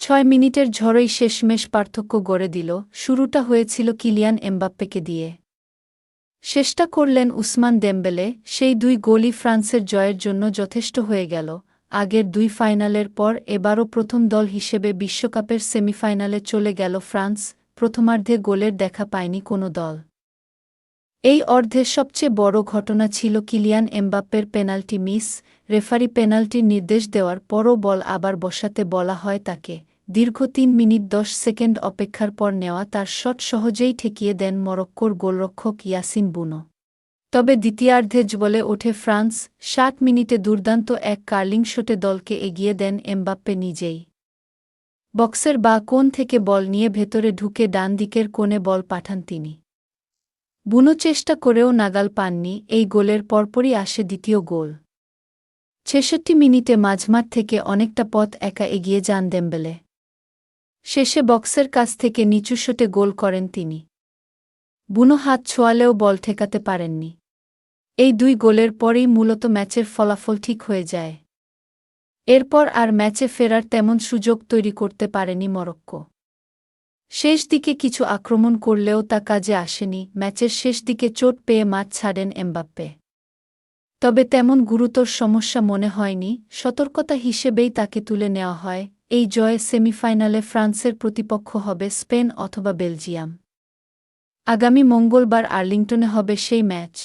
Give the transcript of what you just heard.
6 মিনিটের ঝড়ই শেষমেশ পার্থক্য গড়ে দিল। শুরুটা হয়েছিল কিলিয়ান এমবাপ্পেকে দিয়ে। শেষটা করলেন উসমান দেমবেলে। সেই 2 গোলই ফ্রান্সের জয়ের জন্য যথেষ্ট হয়ে গেল। আগের 2 ফাইনালের পর এবারও প্রথম দল হিসেবে বিশ্বকাপের সেমিফাইনালে চলে গেল ফ্রান্স। প্রথমার্ধে গোলের দেখা পায়নি কোনো দল। এই অর্ধের সবচেয়ে বড় ঘটনা ছিল কিলিয়ান এমবাপ্পের পেনাল্টি মিস। রেফারি পেনাল্টির নির্দেশ দেওয়ার পরও বল আবার বসাতে বলা হয় তাকে। দীর্ঘ 3 মিনিট 10 সেকেন্ড অপেক্ষার পর নেওয়া তার শট সহজেই ঠেকিয়ে দেন মরক্কোর গোলরক্ষক ইয়াসিন বুনো। তবে দ্বিতীয়ার্ধে জ্বলে ওঠে ফ্রান্স। 60 মিনিটে দুর্দান্ত এক কার্লিং শটে দলকে এগিয়ে দেন এমবাপ্পে নিজেই। বক্সের বাঁ কোণ থেকে বল নিয়ে ভেতরে ঢুকে ডান দিকের কোণে বল পাঠান তিনি। বুনো চেষ্টা করেও নাগাল পাননি। এই গোলের পরপরই আসে দ্বিতীয় গোল। 66 মিনিটে মাঝমাঠ থেকে অনেকটা পথ একা এগিয়ে যান দেমবেলে। শেষে বক্সের কাছ থেকে নিচু শটে গোল করেন তিনি। বুনো হাত ছোঁয়ালেও বল ঠেকাতে পারেননি। এই 2 গোলের পরেই মূলত ম্যাচের ফলাফল ঠিক হয়ে যায়। এরপর আর ম্যাচে ফেরার তেমন সুযোগ তৈরি করতে পারেনি মরক্কো। শেষ দিকে কিছু আক্রমণ করলেও তা কাজে আসেনি। ম্যাচের শেষ দিকে চোট পেয়ে মাঠ ছাড়েন এমবাপ্পে। তবে তেমন গুরুতর সমস্যা মনে হয়নি। সতর্কতা হিসেবেই তাকে তুলে নেওয়া হয়। এই জয়ে সেমিফাইনালে ফ্রান্সের প্রতিপক্ষ হবে স্পেন অথবা বেলজিয়াম। আগামী মঙ্গলবার আর্লিংটনে হবে সেই ম্যাচ।